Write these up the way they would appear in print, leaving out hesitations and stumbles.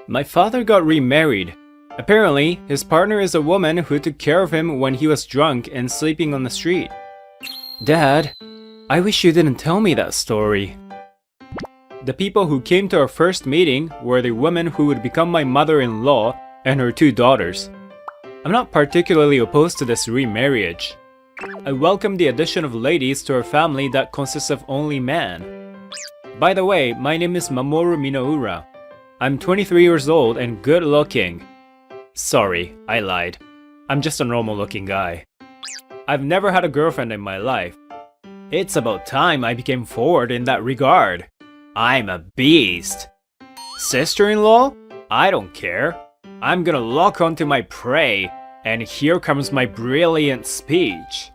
My father got remarried. Apparently, his partner is a woman who took care of him when he was drunk and sleeping on the street. Dad, I wish you didn't tell me that story. The people who came to our first meeting were the woman who would become my mother-in-law and her 2 daughters. I'm not particularly opposed to this remarriage. I welcome the addition of ladies to our family that consists of only men. By the way, my name is Mamoru Minoura. I'm 23 years old and good looking. Sorry, I lied. I'm just a normal looking guy. I've never had a girlfriend in my life. It's about time I became forward in that regard. I'm a beast. Sister-in-law? I don't care. I'm gonna lock onto my prey, and here comes my brilliant speech.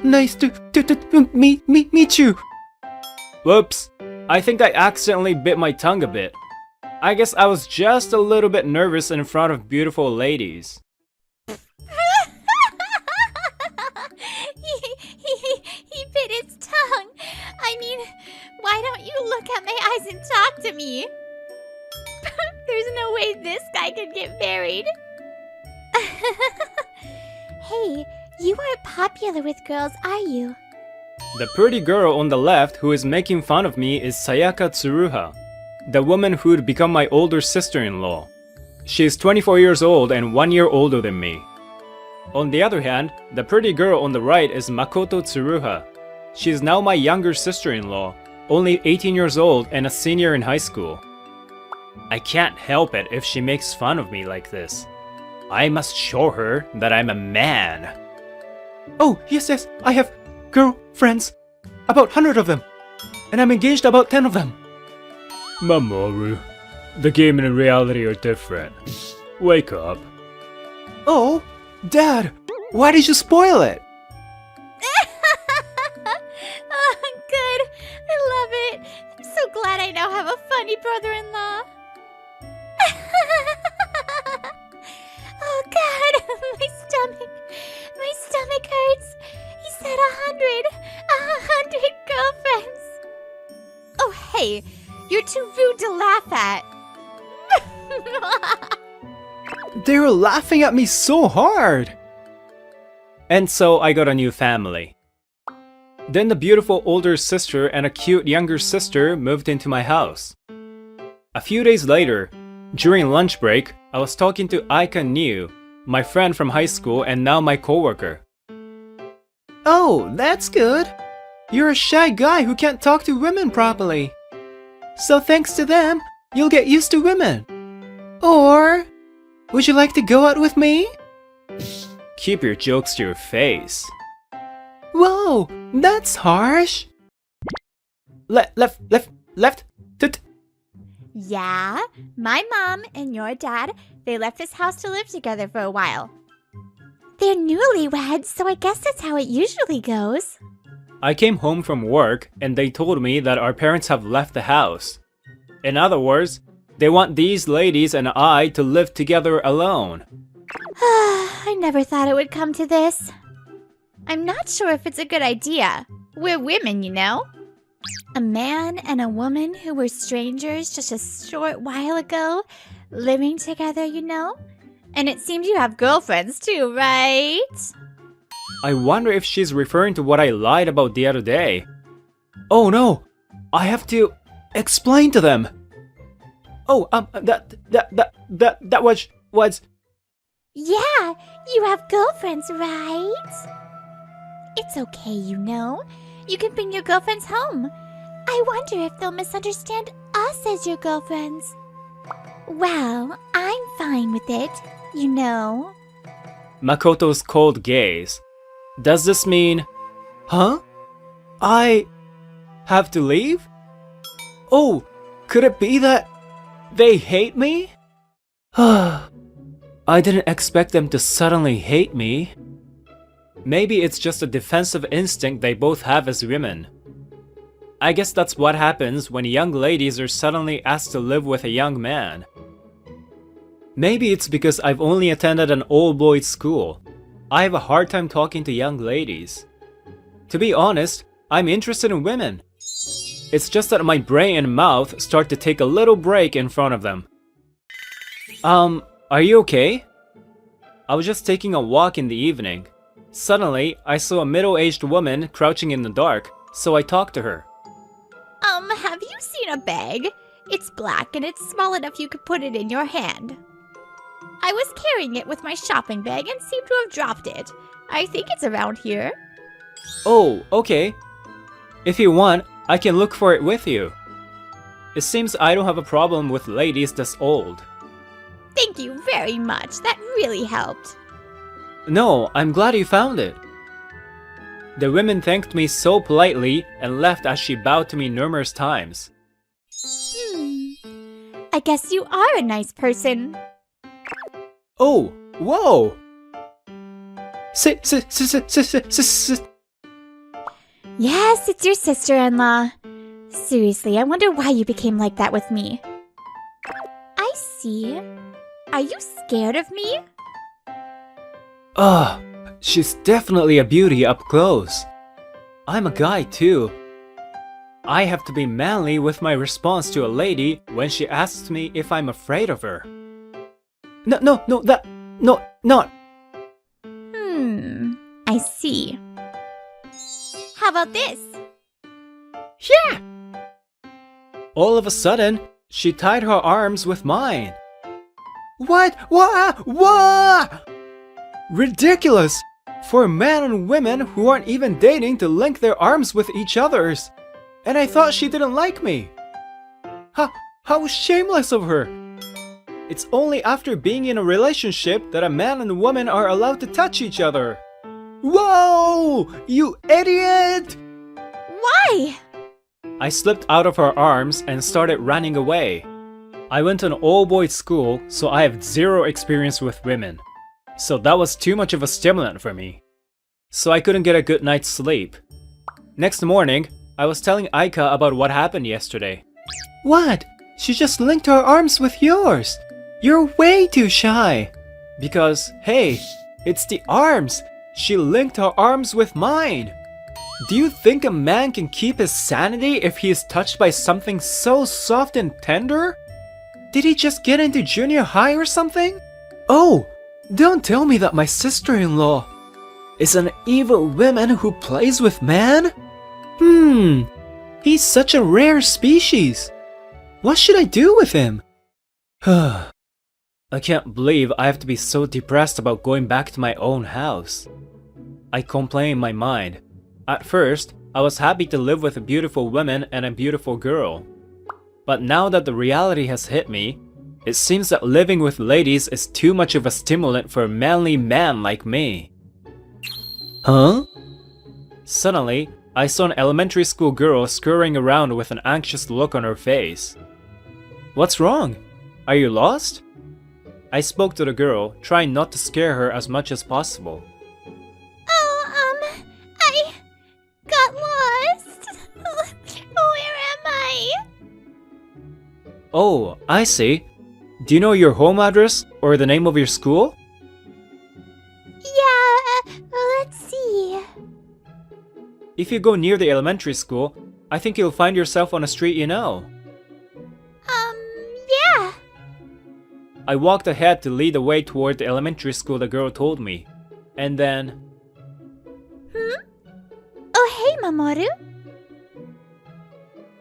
Nice to meet you. Whoops, I think I accidentally bit my tongue a bit. I guess I was just a little bit nervous in front of beautiful ladies. He bit his tongue. I mean, why don't you look at my eyes and talk to me? There's no way this guy could get married. Hey, you aren't popular with girls, are you? The pretty girl on the left who is making fun of me is Sayaka Tsuruha, the woman who would become my older sister-in-law. She is 24 years old and 1 year older than me. On the other hand, the pretty girl on the right is Makoto Tsuruha. She is now my younger sister-in-law, only 18 years old and a senior in high school. I can't help it if she makes fun of me like this. I must show her that I'm a man. Oh, yes, I have girlfriends. About 100 of them. And I'm engaged about 10 of them. Mamoru, the game and reality are different. Wake up. Oh, Dad, why did you spoil it? Oh, good. I love it. I'm so glad I now have a funny brother-in-law. Oh, God, my stomach hurts. He said 100 girlfriends. Oh, hey, you're too rude to laugh at. They were laughing at me so hard! And so I got a new family. Then the beautiful older sister and a cute younger sister moved into my house. A few days later, during lunch break, I was talking to Aika Niu, my friend from high school and now my coworker. Oh, that's good. You're a shy guy who can't talk to women properly. So thanks to them, you'll get used to women. Or, would you like to go out with me? Keep your jokes to your face. Whoa, that's harsh. Left. Yeah, my mom and your dad, they left this house to live together for a while. They're newlyweds, so I guess that's how it usually goes. I came home from work and they told me that our parents have left the house. In other words, they want these ladies and I to live together alone. I never thought it would come to this. I'm not sure if it's a good idea. We're women, you know? A man and a woman who were strangers just a short while ago, living together, you know? And it seems you have girlfriends too, right? I wonder if she's referring to what I lied about the other day. Oh no! I have to explain to them! Oh, that was... Yeah, you have girlfriends, right? It's okay, you know. You can bring your girlfriends home. I wonder if they'll misunderstand us as your girlfriends. Well, I'm fine with it, you know. Makoto's cold gaze. Does this mean... Huh? I... have to leave? Oh, could it be that... they hate me? I didn't expect them to suddenly hate me. Maybe it's just a defensive instinct they both have as women. I guess that's what happens when young ladies are suddenly asked to live with a young man. Maybe it's because I've only attended an all-boys school. I have a hard time talking to young ladies. To be honest, I'm interested in women. It's just that my brain and mouth start to take a little break in front of them. Are you okay? I was just taking a walk in the evening. Suddenly, I saw a middle-aged woman crouching in the dark, so I talked to her. Have you seen a bag? It's black and it's small enough you could put it in your hand. I was carrying it with my shopping bag and seem to have dropped it. I think it's around here. Oh, okay. If you want, I can look for it with you. It seems I don't have a problem with ladies this old. Thank you very much. That really helped. No, I'm glad you found it. The women thanked me so politely and left as she bowed to me numerous times. I guess you are a nice person. Oh, whoa! Yes, it's your sister-in-law. Seriously, I wonder why you became like that with me. I see. Are you scared of me? Ugh, she's definitely a beauty up close. I'm a guy too. I have to be manly with my response to a lady when she asks me if I'm afraid of her. Not. I see. How about this? Yeah! All of a sudden, she tied her arms with mine. What? Ridiculous! For men and women who aren't even dating to link their arms with each other's. And I thought she didn't like me. How shameless of her! It's only after being in a relationship that a man and a woman are allowed to touch each other. Whoa! You idiot! Why? I slipped out of her arms and started running away. I went to an all-boys school, so I have zero experience with women. So that was too much of a stimulant for me. So I couldn't get a good night's sleep. Next morning, I was telling Aika about what happened yesterday. What? She just linked her arms with yours. You're way too shy. Because, hey, it's the arms. She linked her arms with mine. Do you think a man can keep his sanity if he is touched by something so soft and tender? Did he just get into junior high or something? Oh, don't tell me that my sister-in-law is an evil woman who plays with man? He's such a rare species. What should I do with him? I can't believe I have to be so depressed about going back to my own house. I complain in my mind. At first, I was happy to live with a beautiful woman and a beautiful girl. But now that the reality has hit me, it seems that living with ladies is too much of a stimulant for a manly man like me. Huh? Suddenly, I saw an elementary school girl scurrying around with an anxious look on her face. What's wrong? Are you lost? I spoke to the girl, trying not to scare her as much as possible. I got lost. Where am I? Oh, I see. Do you know your home address or the name of your school? Yeah, let's see. If you go near the elementary school, I think you'll find yourself on a street you know. Yeah. I walked ahead to lead the way toward the elementary school the girl told me. And then... Oh, hey, Mamoru.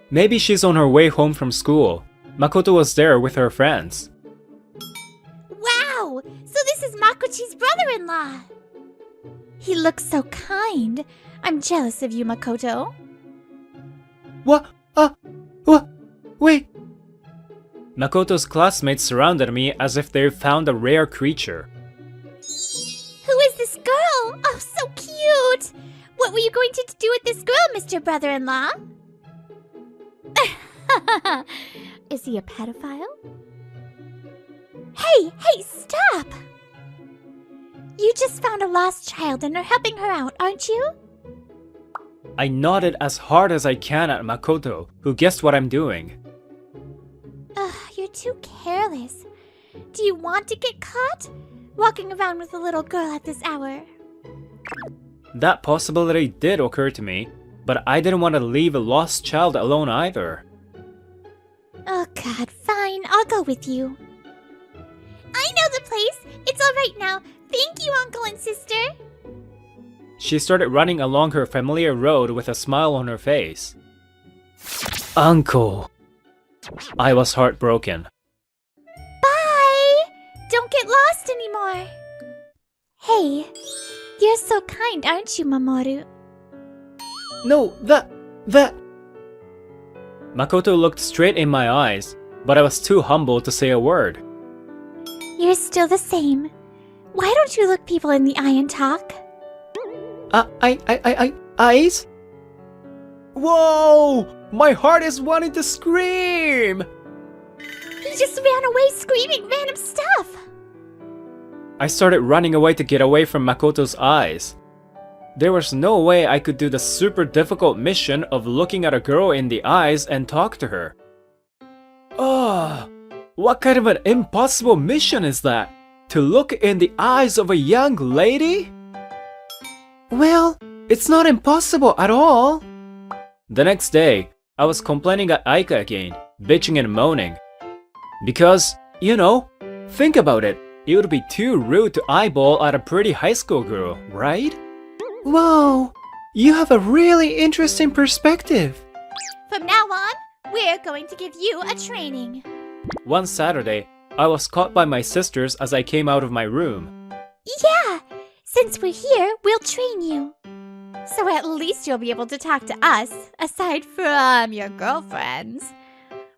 Maybe she's on her way home from school. Makoto was there with her friends. Wow! So this is Makochi's brother-in-law. He looks so kind. I'm jealous of you, Makoto. What? Wait! Makoto's classmates surrounded me as if they found a rare creature. Who is this girl? Oh, so cute! What were you going to do with this girl, Mr. Brother-in-law? Is he a pedophile? Hey, stop! You just found a lost child and are helping her out, aren't you? I nodded as hard as I can at Makoto, who guessed what I'm doing. Ugh, you're too careless. Do you want to get caught? Walking around with a little girl at this hour. That possibility did occur to me, but I didn't want to leave a lost child alone either. Oh god, fine, I'll go with you. I know the place! It's alright now. Thank you, uncle and sister. She started running along her familiar road with a smile on her face. Uncle! I was heartbroken. Bye! Don't get lost anymore. Hey, you're so kind, aren't you, Mamoru? No, that... Makoto looked straight in my eyes, but I was too humble to say a word. You're still the same. Why don't you look people in the eye and talk? Eyes? Whoa! My heart is wanting to scream! He just ran away screaming random stuff! I started running away to get away from Makoto's eyes. There was no way I could do the super difficult mission of looking at a girl in the eyes and talk to her. Ugh! What kind of an impossible mission is that? To look in the eyes of a young lady? Well, it's not impossible at all. The next day, I was complaining at Aika again, bitching and moaning. Because, you know, think about it, it would be too rude to eyeball at a pretty high school girl, right? Whoa, you have a really interesting perspective. From now on, we're going to give you a training. One Saturday, I was caught by my sisters as I came out of my room. Yeah! Since we're here, we'll train you. So at least you'll be able to talk to us, aside from your girlfriends.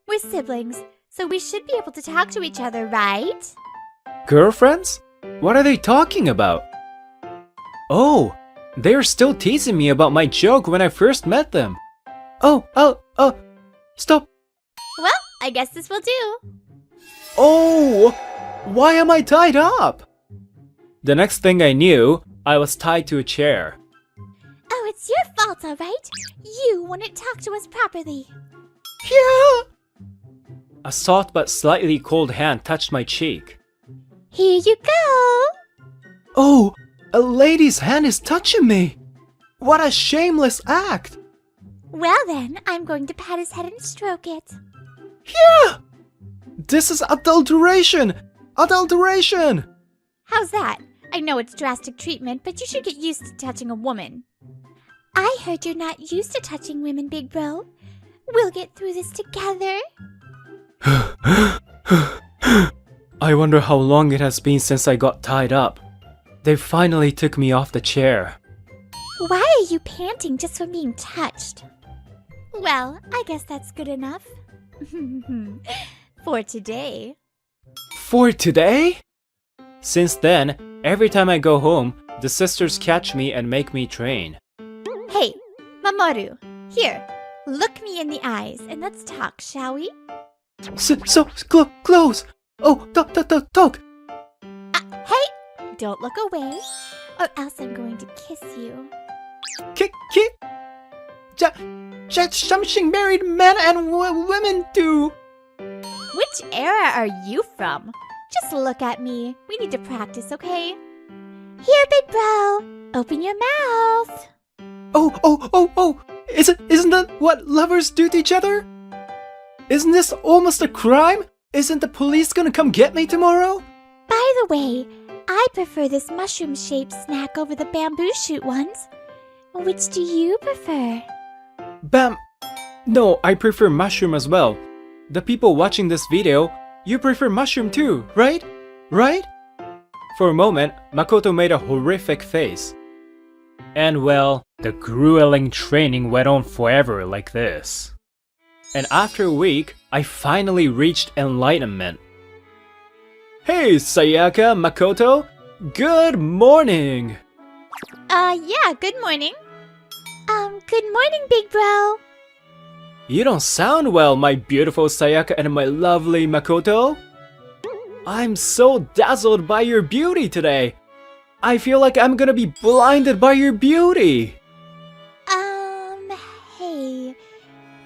We're siblings, so we should be able to talk to each other, right? Girlfriends? What are they talking about? Oh, they're still teasing me about my joke when I first met them. Oh, stop. Well, I guess this will do. Oh, why am I tied up? The next thing I knew, I was tied to a chair. Oh, it's your fault, alright? You wouldn't talk to us properly. Yeah! A soft but slightly cold hand touched my cheek. Here you go! Oh, a lady's hand is touching me! What a shameless act! Well then, I'm going to pat his head and stroke it. Yeah! This is adulteration! Adulteration! How's that? I know it's drastic treatment, but you should get used to touching a woman. I heard you're not used to touching women, big bro. We'll get through this together. I wonder how long it has been since I got tied up. They finally took me off the chair. Why are you panting just from being touched? Well, I guess that's good enough. For today. For today? Since then, every time I go home, the sisters catch me and make me train. Hey, Mamoru, here, look me in the eyes and let's talk, shall we? Close! Oh, talk! Hey, don't look away, or else I'm going to kiss you. Kick! Just something married men and women do! Which era are you from? Just look at me. We need to practice, okay? Here, big bro. Open your mouth. Oh! Isn't that what lovers do to each other? Isn't this almost a crime? Isn't the police gonna come get me tomorrow? By the way, I prefer this mushroom-shaped snack over the bamboo shoot ones. Which do you prefer? No, I prefer mushroom as well. The people watching this video, you prefer mushroom too, right? Right? For a moment, Makoto made a horrific face. And well, the grueling training went on forever like this. And after a week, I finally reached enlightenment. Hey, Sayaka, Makoto! Good morning! Yeah, good morning. Good morning, big bro. You don't sound well, my beautiful Sayaka and my lovely Makoto. I'm so dazzled by your beauty today. I feel like I'm gonna be blinded by your beauty. Hey,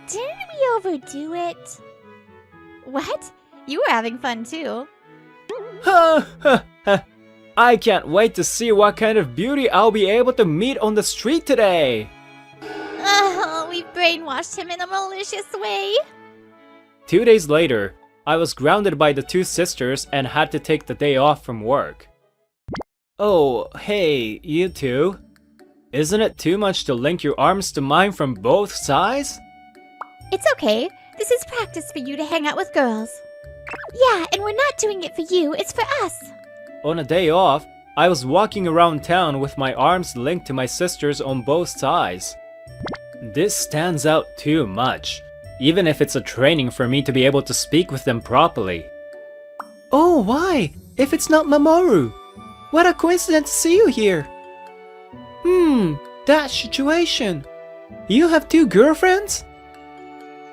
didn't we overdo it? What? You were having fun too. I can't wait to see what kind of beauty I'll be able to meet on the street today. brainwashed him in a malicious way. 2 days later, I was grounded by the two sisters and had to take the day off from work. Oh, hey, you two. Isn't it too much to link your arms to mine from both sides? It's okay. This is practice for you to hang out with girls. Yeah, and we're not doing it for you, it's for us. On a day off, I was walking around town with my arms linked to my sisters on both sides. This stands out too much, even if it's a training for me to be able to speak with them properly. Oh, why? If it's not Mamoru? What a coincidence to see you here. That situation. You have two girlfriends?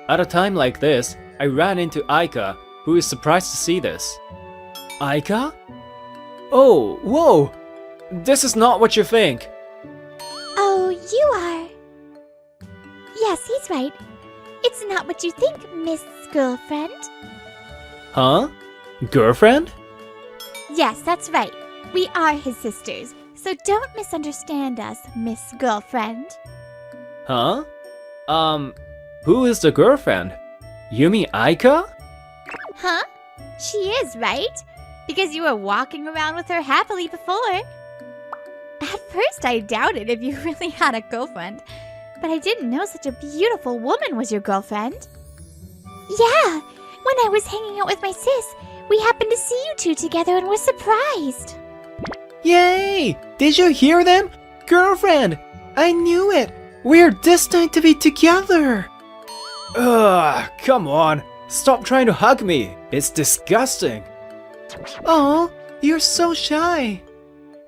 At a time like this, I ran into Aika, who is surprised to see this. Aika? Oh, whoa! This is not what you think. Oh, you are. Yes, he's right. It's not what you think, Miss Girlfriend. Huh? Girlfriend? Yes, that's right. We are his sisters, so don't misunderstand us, Miss Girlfriend. Huh? Who is the girlfriend? You mean Aika? Huh? She is, right? Because you were walking around with her happily before. At first I doubted if you really had a girlfriend, but I didn't know such a beautiful woman was your girlfriend. Yeah, when I was hanging out with my sis, we happened to see you two together and were surprised. Yay! Did you hear them? Girlfriend! I knew it! We're destined to be together! Ugh, come on! Stop trying to hug me! It's disgusting! Oh, you're so shy!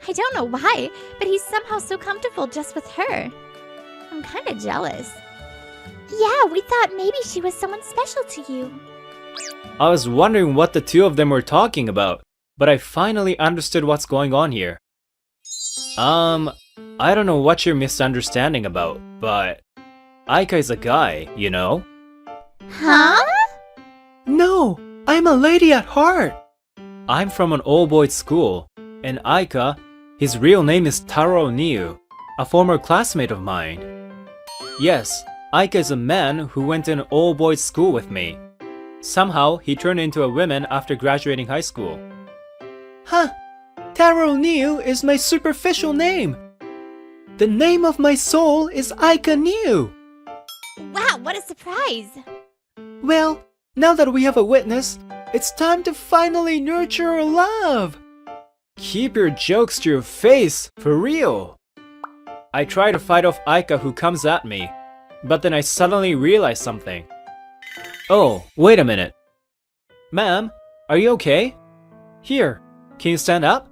I don't know why, but he's somehow so comfortable just with her. I'm kinda jealous. Yeah, we thought maybe she was someone special to you. I was wondering what the two of them were talking about, but I finally understood what's going on here. I don't know what you're misunderstanding about, but Aika is a guy, you know? Huh? No, I'm a lady at heart! I'm from an all-boys school, and Aika, his real name is Taro Niu, a former classmate of mine. Yes, Aika is a man who went to an all-boys school with me. Somehow, he turned into a woman after graduating high school. Huh! Taro Niu is my superficial name! The name of my soul is Aika Niu! Wow, what a surprise! Well, now that we have a witness, it's time to finally nurture our love! Keep your jokes to your face, for real! I try to fight off Aika who comes at me, but then I suddenly realize something. Oh, wait a minute. Ma'am, are you okay? Here, can you stand up?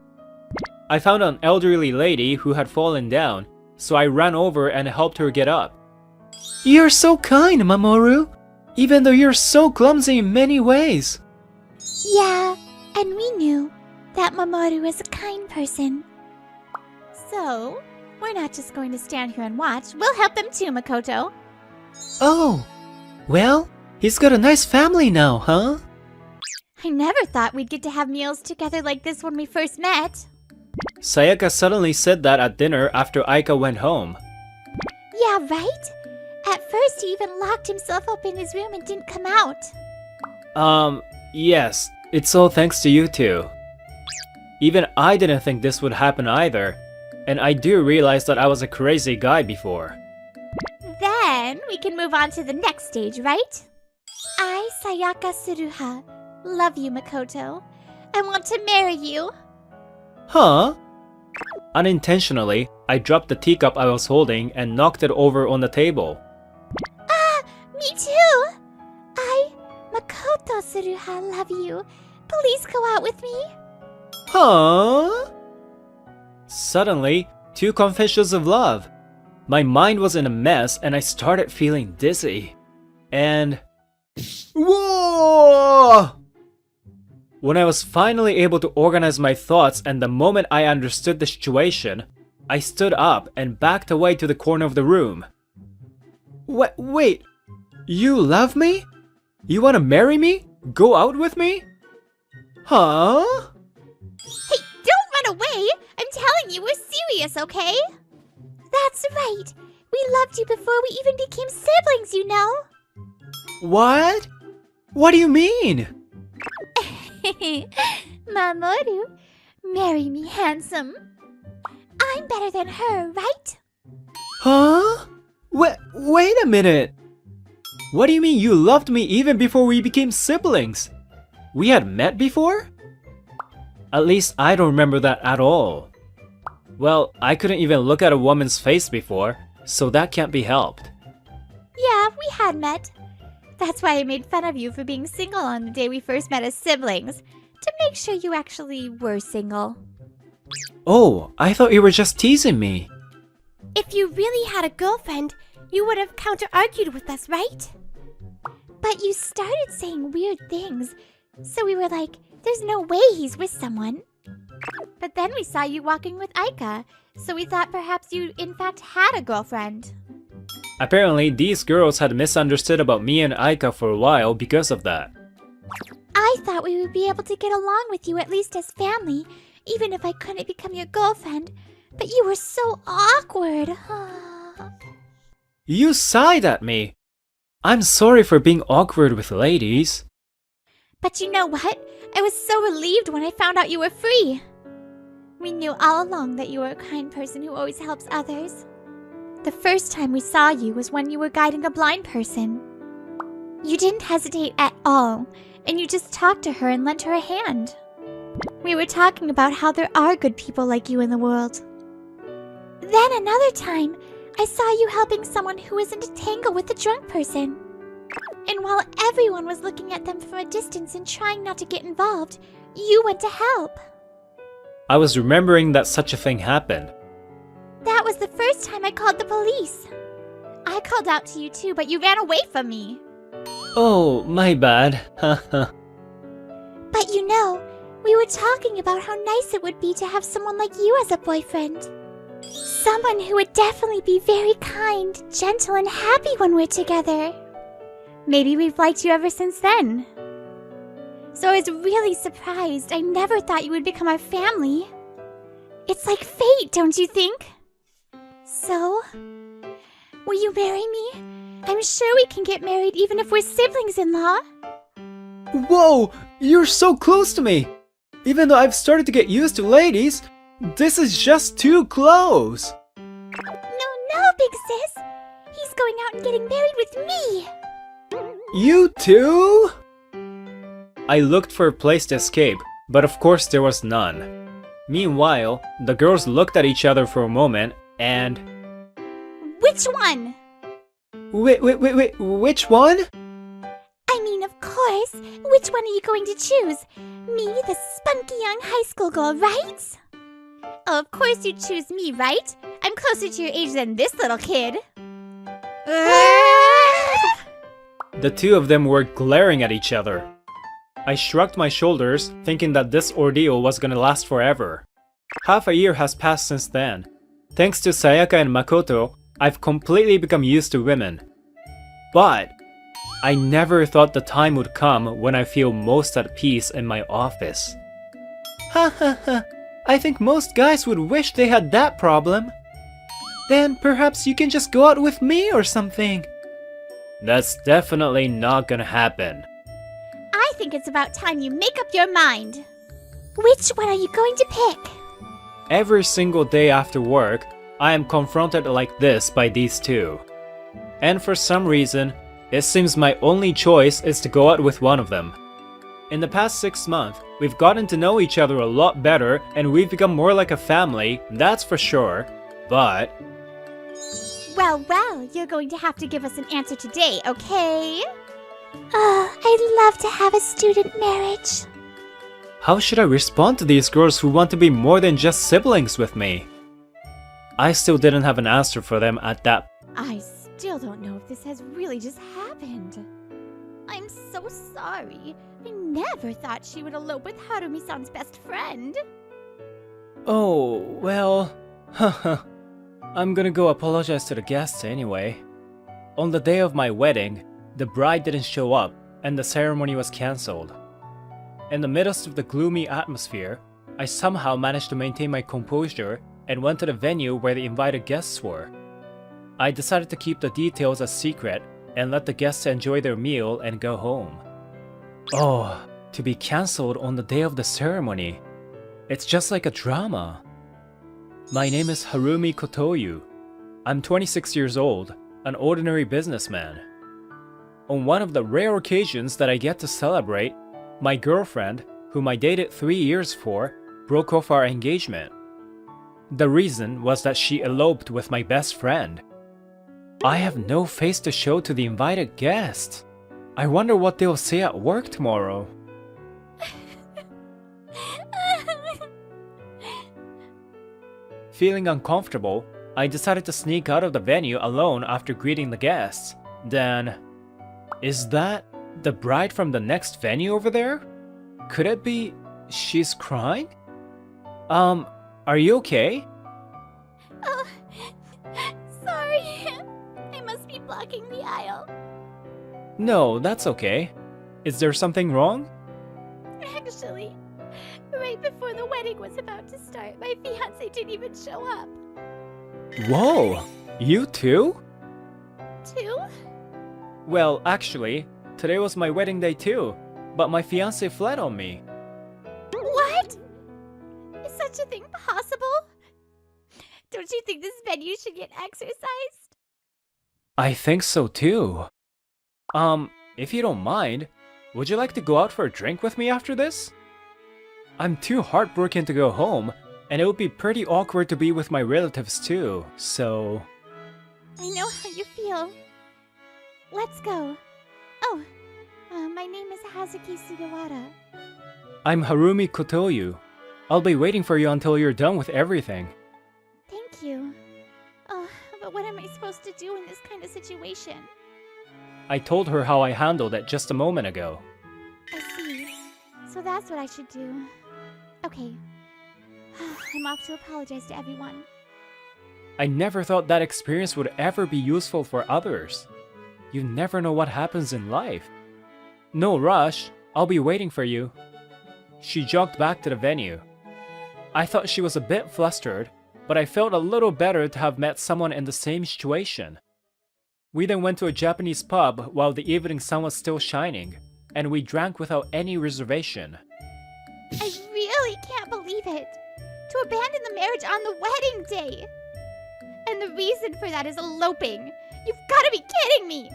I found an elderly lady who had fallen down, so I ran over and helped her get up. You're so kind, Mamoru, even though you're so clumsy in many ways. Yeah, and we knew that Mamoru is a kind person. So, we're not just going to stand here and watch, we'll help him too, Makoto. Oh, well, he's got a nice family now, huh? I never thought we'd get to have meals together like this when we first met. Sayaka suddenly said that at dinner after Aika went home. Yeah, right? At first he even locked himself up in his room and didn't come out. Yes, it's all thanks to you two. Even I didn't think this would happen either, and I do realize that I was a crazy guy before. Then we can move on to the next stage, right? I, Sayaka Suruha, love you, Makoto. I want to marry you. Huh? Unintentionally, I dropped the teacup I was holding and knocked it over on the table. Ah, me too. I, Makoto Suruha, love you. Please go out with me. Huh? Suddenly, two confessions of love. My mind was in a mess and I started feeling dizzy. And... Whoa! When I was finally able to organize my thoughts and the moment I understood the situation, I stood up and backed away to the corner of the room. Wait, you love me? You wanna marry me? Go out with me? Huh? Hey, don't run away! I'm telling you, we're serious, okay? That's right. We loved you before we even became siblings, you know? What? What do you mean? Mamoru, marry me, handsome. I'm better than her, right? Huh? Wait a minute. What do you mean you loved me even before we became siblings? We had met before? At least I don't remember that at all. Well, I couldn't even look at a woman's face before, so that can't be helped. Yeah, we had met. That's why I made fun of you for being single on the day we first met as siblings, to make sure you actually were single. Oh, I thought you were just teasing me. If you really had a girlfriend, you would have counter-argued with us, right? But you started saying weird things, so we were like, there's no way he's with someone. But then we saw you walking with Aika, so we thought perhaps you in fact had a girlfriend. Apparently, these girls had misunderstood about me and Aika for a while because of that. I thought we would be able to get along with you at least as family, even if I couldn't become your girlfriend. But you were so awkward. You sighed at me. I'm sorry for being awkward with ladies. But you know what? I was so relieved when I found out you were free. We knew all along that you were a kind person who always helps others. The first time we saw you was when you were guiding a blind person. You didn't hesitate at all, and you just talked to her and lent her a hand. We were talking about how there are good people like you in the world. Then another time, I saw you helping someone who was in a tangle with a drunk person. And while everyone was looking at them from a distance and trying not to get involved, you went to help. I was remembering that such a thing happened. That was the first time I called the police. I called out to you too, but you ran away from me. Oh, my bad. Haha. But you know, we were talking about how nice it would be to have someone like you as a boyfriend. Someone who would definitely be very kind, gentle, and happy when we're together. Maybe we've liked you ever since then. So I was really surprised. I never thought you would become our family. It's like fate, don't you think? So, will you marry me? I'm sure we can get married even if we're siblings-in-law. Whoa, you're so close to me. Even though I've started to get used to ladies, this is just too close. No, big sis. He's going out and getting married with me. You too? I looked for a place to escape, but of course there was none. Meanwhile, the girls looked at each other for a moment and... Which one? Wait, which one? I mean, of course. Which one are you going to choose? Me, the spunky young high school girl, right? Oh, of course you'd choose me, right? I'm closer to your age than this little kid. The two of them were glaring at each other. I shrugged my shoulders, thinking that this ordeal was gonna last forever. Half a year has passed since then. Thanks to Sayaka and Makoto, I've completely become used to women. But I never thought the time would come when I feel most at peace in my office. Ha ha ha, I think most guys would wish they had that problem. Then perhaps you can just go out with me or something. That's definitely not gonna happen. I think it's about time you make up your mind. Which one are you going to pick? Every single day after work, I am confronted like this by these two. And for some reason, it seems my only choice is to go out with one of them. In the past 6 months, we've gotten to know each other a lot better and we've become more like a family, that's for sure. But... Well, you're going to have to give us an answer today, okay? I'd love to have a student marriage. how should I respond to these girls who want to be more than just siblings with me? I still didn't have an answer for them at that. I still don't know if this has really just happened. I'm so sorry. I never thought she would elope with Harumi-san's best friend. Oh, well, haha. I'm gonna go apologize to the guests anyway. On the day of my wedding, the bride didn't show up and the ceremony was cancelled. In the midst of the gloomy atmosphere, I somehow managed to maintain my composure and went to the venue where the invited guests were. I decided to keep the details a secret and let the guests enjoy their meal and go home. Oh, to be cancelled on the day of the ceremony. It's just like a drama. My name is Harumi Kotoyu. I'm 26 years old, an ordinary businessman. On one of the rare occasions that I get to celebrate, my girlfriend, whom I dated 3 years for, broke off our engagement. The reason was that she eloped with my best friend. I have no face to show to the invited guests. I wonder what they'll say at work tomorrow. Feeling uncomfortable, I decided to sneak out of the venue alone after greeting the guests. Then, is that the bride from the next venue over there? Could it be she's crying? Are you okay? Oh, sorry. I must be blocking the aisle. No, that's okay. Is there something wrong? Actually, right before the wedding was about to start, my fiancé didn't even show up. Whoa, you too? Too? Well, actually, today was my wedding day too, but my fiancé fled on me. What? Is such a thing possible? Don't you think this venue should get exercised? I think so too. If you don't mind, would you like to go out for a drink with me after this? I'm too heartbroken to go home, and it would be pretty awkward to be with my relatives too, so... I know how you feel. Let's go. Oh, my name is Hazuki Sugawara. I'm Harumi Kotoyu. I'll be waiting for you until you're done with everything. Thank you. Oh, but what am I supposed to do in this kind of situation? I told her how I handled it just a moment ago. I see. So that's what I should do. Okay. I'm off to apologize to everyone. I never thought that experience would ever be useful for others. You never know what happens in life. No rush, I'll be waiting for you. She jogged back to the venue. I thought she was a bit flustered, but I felt a little better to have met someone in the same situation. We then went to a Japanese pub while the evening sun was still shining, and we drank without any reservation. I really can't believe it. To abandon the marriage on the wedding day. And the reason for that is eloping. You've got to be kidding me.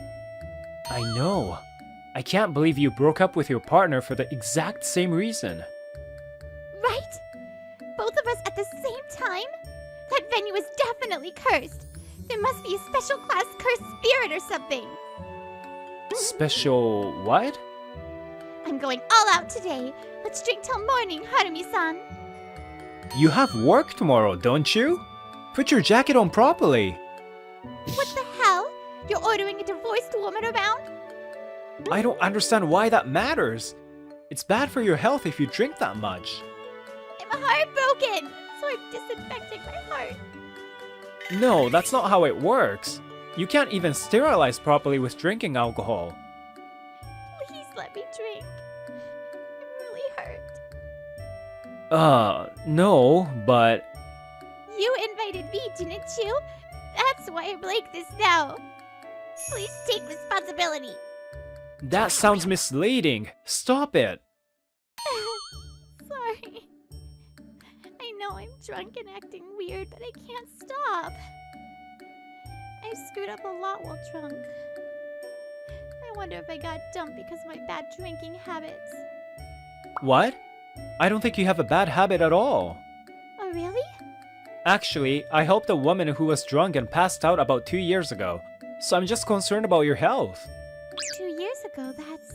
I know. I can't believe you broke up with your partner for the exact same reason. Right? Both of us at the same time? That venue is definitely cursed. There must be a special class cursed spirit or something. Special what? I'm going all out today. Let's drink till morning, Harumi-san. You have work tomorrow, don't you? Put your jacket on properly. What the hell? You're ordering a divorced woman around? I don't understand why that matters. It's bad for your health if you drink that much. I'm heartbroken, so I'm disinfecting my heart. No, that's not how it works. You can't even sterilize properly with drinking alcohol. Please let me drink. I'm really hurt. No, but... You invited me, didn't you? That's why I'm like this now. Please take responsibility. That sounds misleading. Stop it. Sorry. I know I'm drunk and acting weird, but I can't stop. I screwed up a lot while drunk. I wonder if I got dumped because of my bad drinking habits. What? I don't think you have a bad habit at all. Oh, really? Actually, I helped a woman who was drunk and passed out about 2 years ago, so I'm just concerned about your health. 2 years ago, that's...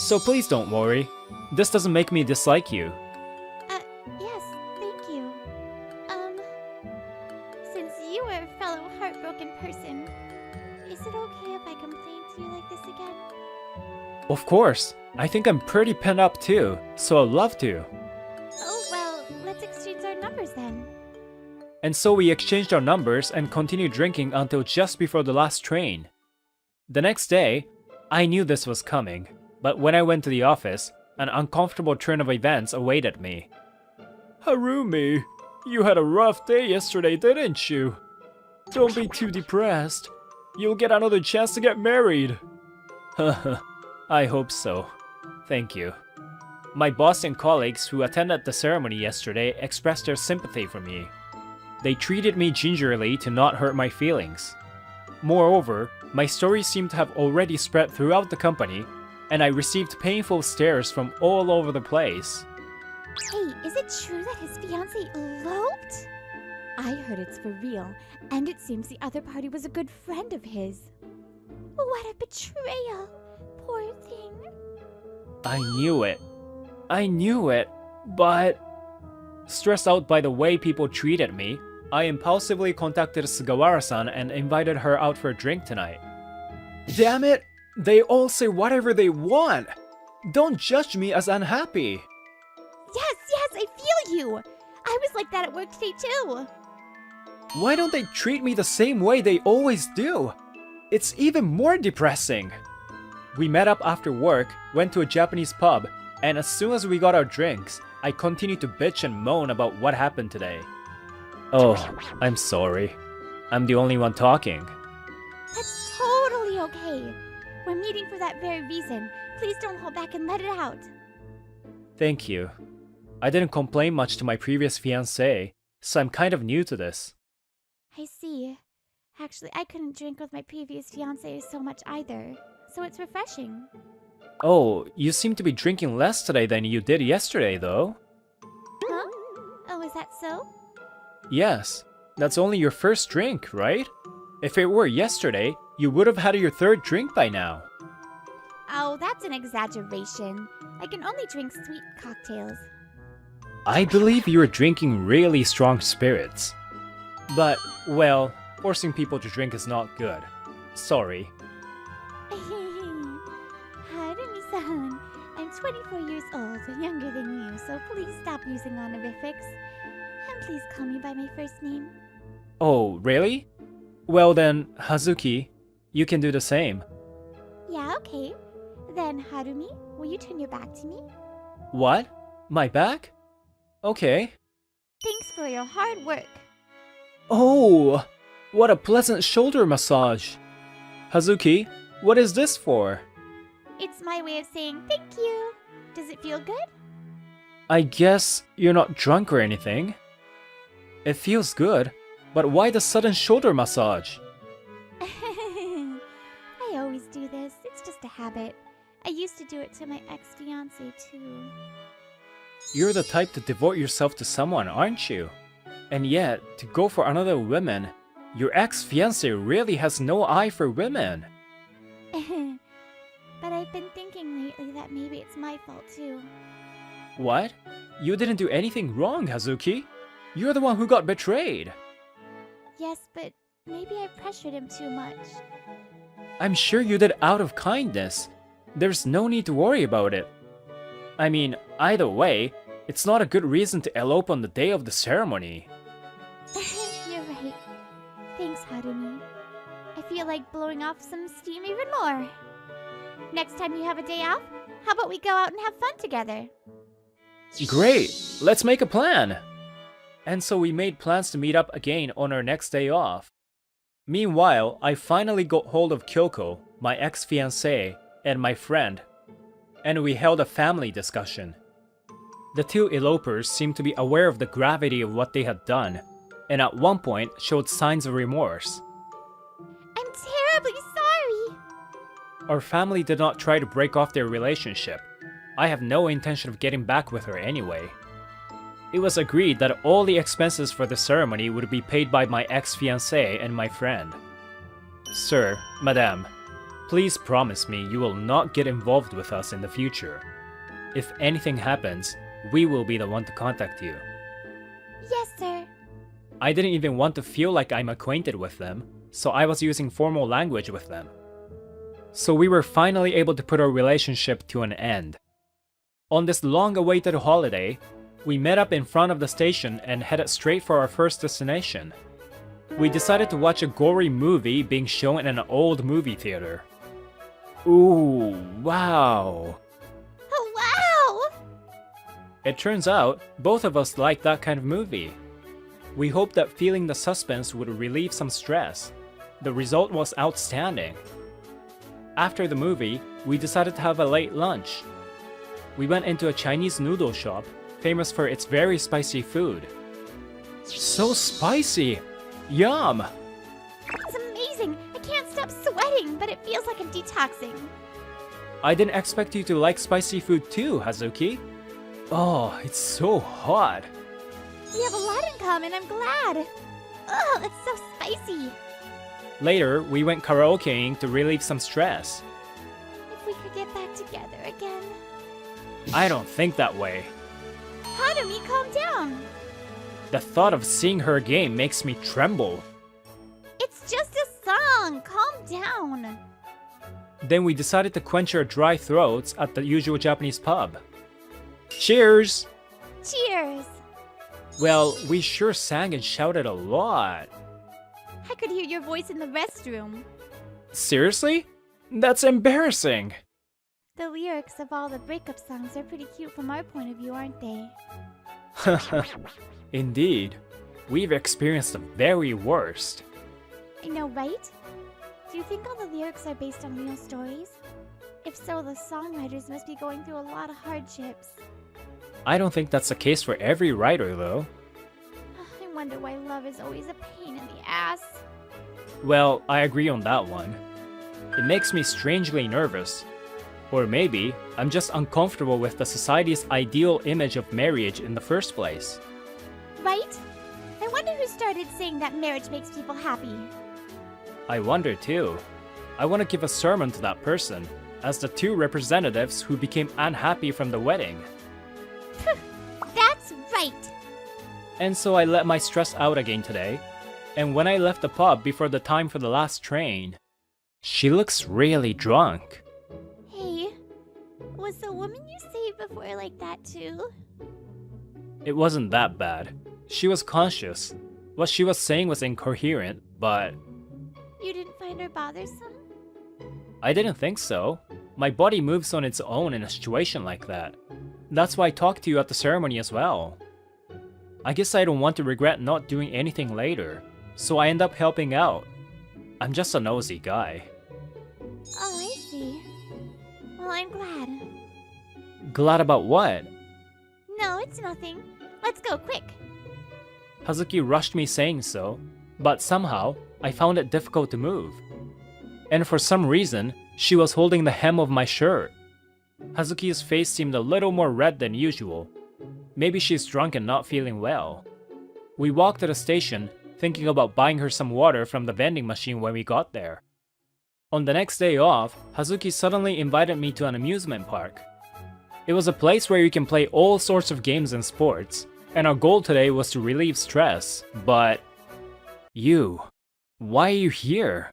So please don't worry. This doesn't make me dislike you. Yes, thank you. Since you are a fellow heartbroken person, is it okay if I complain to you like this again? Of course. I think I'm pretty pent up too, so I'd love to. Oh, well, let's exchange our numbers then. And so we exchanged our numbers and continued drinking until just before the last train. The next day, I knew this was coming, but when I went to the office, an uncomfortable turn of events awaited me. Harumi, you had a rough day yesterday, didn't you? Don't be too depressed. You'll get another chance to get married. Haha, I hope so. Thank you. My boss and colleagues who attended the ceremony yesterday expressed their sympathy for me. They treated me gingerly to not hurt my feelings. Moreover, my story seemed to have already spread throughout the company, and I received painful stares from all over the place. Hey, is it true that his fiancée eloped? I heard it's for real, and it seems the other party was a good friend of his. What a betrayal! Poor thing. I knew it, but... Stressed out by the way people treated me, I impulsively contacted Sugawara-san and invited her out for a drink tonight. Damn it! They all say whatever they want! Don't judge me as unhappy! Yes, I feel you! I was like that at work today too! Why don't they treat me the same way they always do? It's even more depressing! We met up after work, went to a Japanese pub, and as soon as we got our drinks, I continued to bitch and moan about what happened today. Oh, I'm sorry. I'm the only one talking. That's totally okay. We're meeting for that very reason. Please don't hold back and let it out. Thank you. I didn't complain much to my previous fiancé, so I'm kind of new to this. I see. Actually, I couldn't drink with my previous fiancé so much either, so it's refreshing. Oh, you seem to be drinking less today than you did yesterday, though. Huh? Oh, is that so? Yes, that's only your first drink, right? If it were yesterday, you would have had your third drink by now. Oh, that's an exaggeration. I can only drink sweet cocktails. I believe you were drinking really strong spirits. But, well, forcing people to drink is not good. Sorry. Harumi-san, I'm 24 years old, younger than you, so please stop using honorifics. And please call me by my first name. Oh, really? Well then, Hazuki, you can do the same. Yeah, okay. Then, Harumi, will you turn your back to me? What? My back? Okay. Thanks for your hard work. Oh, what a pleasant shoulder massage. Hazuki, what is this for? It's my way of saying thank you. Does it feel good? I guess you're not drunk or anything. It feels good, but why the sudden shoulder massage? I always do this. It's just a habit. I used to do it to my ex-fiancé too. You're the type to devote yourself to someone, aren't you? And yet, to go for another woman, your ex-fiancé really has no eye for women. But I've been thinking lately that maybe it's my fault too. What? You didn't do anything wrong, Hazuki. You're the one who got betrayed. Yes, but maybe I pressured him too much. I'm sure you did out of kindness. There's no need to worry about it. I mean, either way, it's not a good reason to elope on the day of the ceremony. You're right. Thanks, Harumi. I feel like blowing off some steam even more. Next time you have a day off, how about we go out and have fun together? Great! Let's make a plan! And so we made plans to meet up again on our next day off. Meanwhile, I finally got hold of Kyoko, my ex-fiancée, and my friend, and we held a family discussion. The two elopers seemed to be aware of the gravity of what they had done, and at one point showed signs of remorse. I'm terribly sorry! Our family did not try to break off their relationship. I have no intention of getting back with her anyway. It was agreed that all the expenses for the ceremony would be paid by my ex-fiancé and my friend. Sir, Madame, please promise me you will not get involved with us in the future. If anything happens, we will be the one to contact you. Yes, sir. I didn't even want to feel like I'm acquainted with them, so I was using formal language with them. So we were finally able to put our relationship to an end. On this long-awaited holiday, we met up in front of the station and headed straight for our first destination. We decided to watch a gory movie being shown in an old movie theater. Ooh, wow! Oh, wow! It turns out, both of us like that kind of movie. We hoped that feeling the suspense would relieve some stress. The result was outstanding. After the movie, we decided to have a late lunch. We went into a Chinese noodle shop, famous for its very spicy food. So spicy! Yum! It's amazing. I can't stop sweating, but it feels like I'm detoxing. I didn't expect you to like spicy food too, Hazuki. Oh, it's so hot. We have a lot in common, I'm glad. Oh, it's so spicy. Later, we went karaokeing to relieve some stress. If we could get back together again. I don't think that way. Hanumi, calm down. The thought of seeing her again makes me tremble. It's just a song. Calm down. Then we decided to quench our dry throats at the usual Japanese pub. Cheers! Cheers. Well, we sure sang and shouted a lot. I could hear your voice in the restroom. Seriously? That's embarrassing. The lyrics of all the breakup songs are pretty cute from our point of view, aren't they? Indeed. We've experienced the very worst. I know, right? Do you think all the lyrics are based on real stories? If so, the songwriters must be going through a lot of hardships. I don't think that's the case for every writer, though. I wonder why love is always a pain in the ass. Well, I agree on that one. It makes me strangely nervous. Or maybe, I'm just uncomfortable with the society's ideal image of marriage in the first place. Right? I wonder who started saying that marriage makes people happy. I wonder too. I want to give a sermon to that person, as the two representatives who became unhappy from the wedding. That's right! And so I let my stress out again today, and when I left the pub before the time for the last train, she looks really drunk. Hey, was the woman you saved before like that too? It wasn't that bad. She was conscious. What she was saying was incoherent, but You didn't find her bothersome? I didn't think so. My body moves on its own in a situation like that. That's why I talked to you at the ceremony as well. I guess I don't want to regret not doing anything later, so I end up helping out. I'm just a nosy guy. Oh, I see. Well, I'm glad. Glad about what? No, it's nothing. Let's go, quick. Hazuki rushed me saying so, but somehow I found it difficult to move. And for some reason, she was holding the hem of my shirt. Hazuki's face seemed a little more red than usual. Maybe she's drunk and not feeling well. We walked to the station, thinking about buying her some water from the vending machine when we got there. On the next day off, Hazuki suddenly invited me to an amusement park. It was a place where you can play all sorts of games and sports, and our goal today was to relieve stress, but... Why are you here?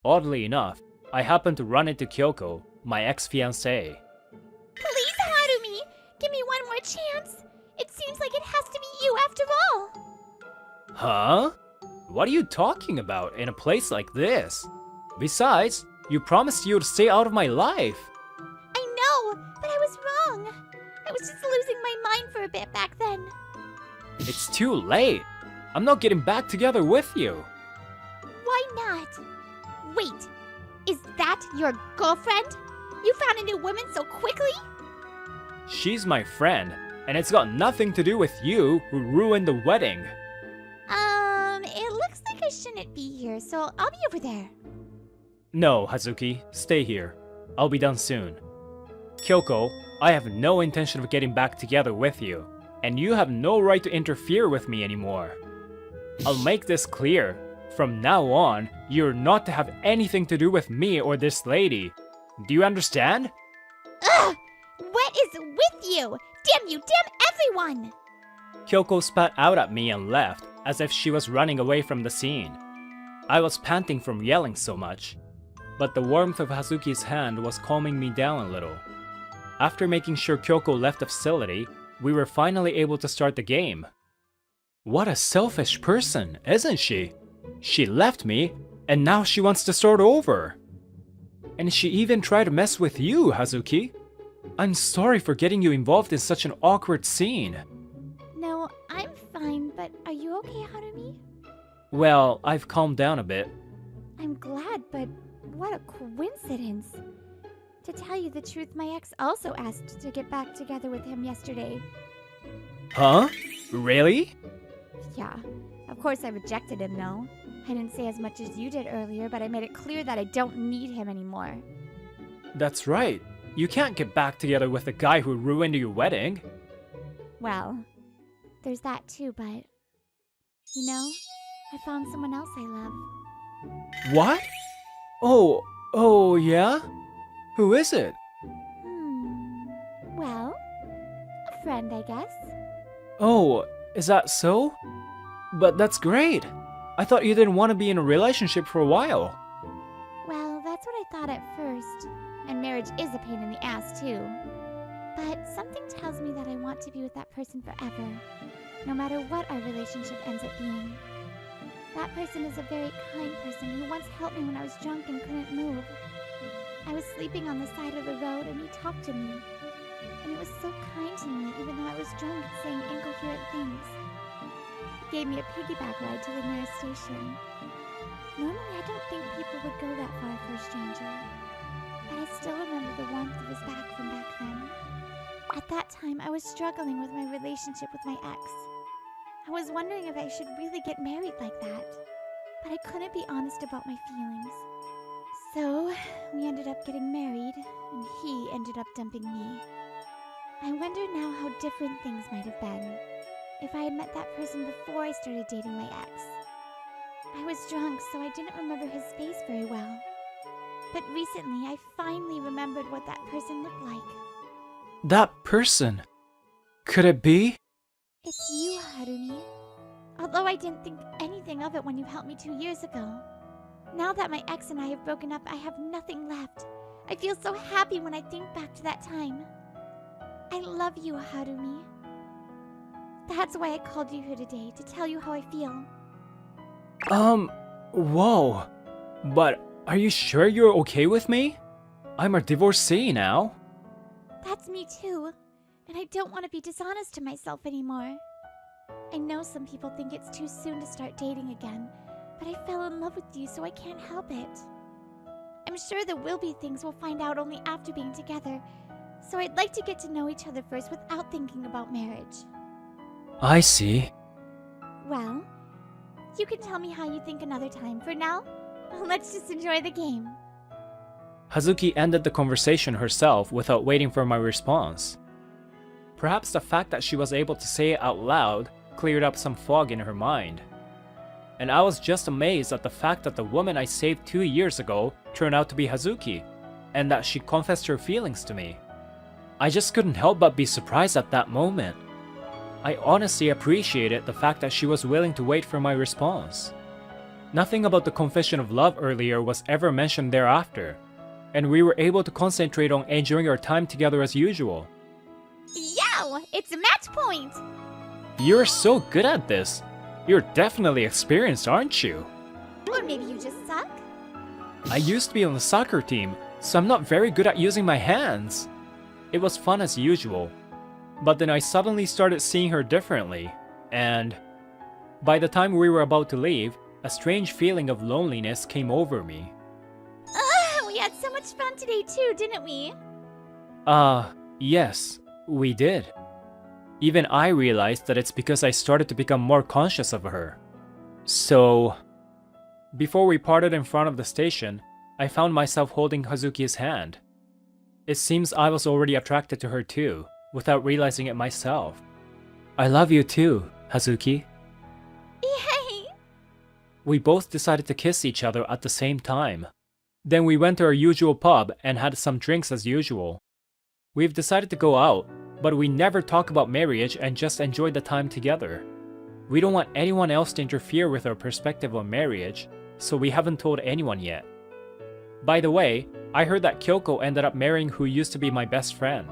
Oddly enough, I happened to run into Kyoko, my ex-fiancée. Please, Harumi! Give me one more chance! It seems like it has to be you after all! Huh? What are you talking about in a place like this? Besides, you promised you would stay out of my life. I know, but I was wrong. I was just losing my mind for a bit back then. It's too late. I'm not getting back together with you. Why not? Wait, is that your girlfriend? You found a new woman so quickly? She's my friend, and it's got nothing to do with you who ruined the wedding. It looks like I shouldn't be here, so I'll be over there. No, Hazuki, stay here. I'll be done soon. Kyoko, I have no intention of getting back together with you, and you have no right to interfere with me anymore. I'll make this clear. From now on, you're not to have anything to do with me or this lady. Do you understand? Ugh! What is with you? Damn you, damn everyone! Kyoko spat out at me and left, as if she was running away from the scene. I was panting from yelling so much, but the warmth of Hazuki's hand was calming me down a little. After making sure Kyoko left the facility, we were finally able to start the game. What a selfish person, isn't she? She left me, and now she wants to start over. And she even tried to mess with you, Hazuki. I'm sorry for getting you involved in such an awkward scene. No, I'm fine, but are you okay, Harumi? Well, I've calmed down a bit. I'm glad, but what a coincidence. To tell you the truth, my ex also asked to get back together with him yesterday. Huh? Really? Yeah, of course I rejected him though. I didn't say as much as you did earlier, but I made it clear that I don't need him anymore. That's right. You can't get back together with the guy who ruined your wedding. Well, there's that too, but... You know, I found someone else I love. What? Oh yeah? Who is it? Well, a friend, I guess. Oh, is that so? But that's great. I thought you didn't want to be in a relationship for a while. Well, that's what I thought at first. And marriage is a pain in the ass, too. But something tells me that I want to be with that person forever, no matter what our relationship ends up being. That person is a very kind person who once helped me when I was drunk and couldn't move. I was sleeping on the side of the road and he talked to me. And it was so kind to me, even though I was drunk and saying incoherent things. He gave me a piggyback ride to the nearest station. Normally, I don't think people would go that far for a stranger. But I still remember the warmth of his back from back then. At that time, I was struggling with my relationship with my ex. I was wondering if I should really get married like that. But I couldn't be honest about my feelings. So, we ended up getting married, and he ended up dumping me. I wonder now how different things might have been if I had met that person before I started dating my ex. I was drunk, so I didn't remember his face very well. But recently, I finally remembered what that person looked like. That person? Could it be? It's you, Harumi. Although I didn't think anything of it when you helped me 2 years ago. Now that my ex and I have broken up, I have nothing left. I feel so happy when I think back to that time. I love you, Harumi. That's why I called you here today, to tell you how I feel. Whoa. But are you sure you're okay with me? I'm a divorcee now. That's me too. And I don't want to be dishonest to myself anymore. I know some people think it's too soon to start dating again, but I fell in love with you, so I can't help it. I'm sure there will be things we'll find out only after being together, so I'd like to get to know each other first without thinking about marriage. I see. Well, you can tell me how you think another time. For now, let's just enjoy the game. Hazuki ended the conversation herself without waiting for my response. Perhaps the fact that she was able to say it out loud cleared up some fog in her mind. And I was just amazed at the fact that the woman I saved 2 years ago turned out to be Hazuki, and that she confessed her feelings to me. I just couldn't help but be surprised at that moment. I honestly appreciated the fact that she was willing to wait for my response. Nothing about the confession of love earlier was ever mentioned thereafter, and we were able to concentrate on enjoying our time together as usual. Yow! It's a match point! You're so good at this. You're definitely experienced, aren't you? Or maybe you just suck? I used to be on the soccer team, so I'm not very good at using my hands. It was fun as usual, but then I suddenly started seeing her differently, and by the time we were about to leave, a strange feeling of loneliness came over me. We had so much fun today too, didn't we? Yes, we did. Even I realized that it's because I started to become more conscious of her. So, before we parted in front of the station, I found myself holding Hazuki's hand. It seems I was already attracted to her too, without realizing it myself. I love you too, Hazuki. Yay! We both decided to kiss each other at the same time. Then we went to our usual pub and had some drinks as usual. We've decided to go out, but we never talk about marriage and just enjoy the time together. We don't want anyone else to interfere with our perspective on marriage, so we haven't told anyone yet. By the way, I heard that Kyoko ended up marrying who used to be my best friend.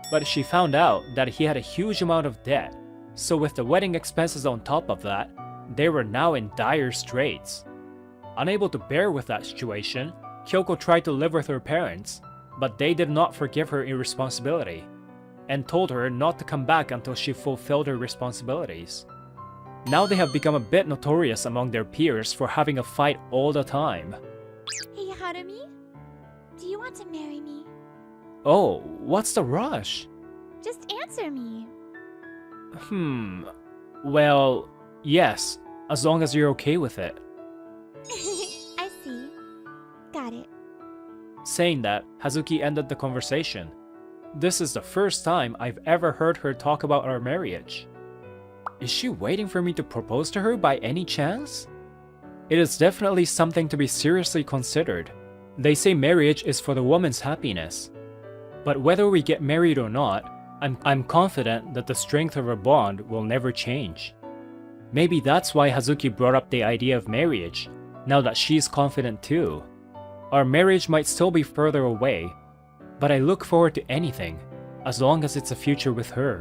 But she found out that he had a huge amount of debt, so with the wedding expenses on top of that, they were now in dire straits. Unable to bear with that situation, Kyoko tried to live with her parents, but they did not forgive her irresponsibility, and told her not to come back until she fulfilled her responsibilities. Now they have become a bit notorious among their peers for having a fight all the time. Hey, Harumi? Do you want to marry me? Oh, what's the rush? Just answer me. Well, yes, as long as you're okay with it. I see. Got it. Saying that, Hazuki ended the conversation. This is the first time I've ever heard her talk about our marriage. Is she waiting for me to propose to her by any chance? It is definitely something to be seriously considered. They say marriage is for the woman's happiness. But whether we get married or not, I'm confident that the strength of our bond will never change. Maybe that's why Hazuki brought up the idea of marriage, now that she's confident too. Our marriage might still be further away, but I look forward to anything, as long as it's a future with her.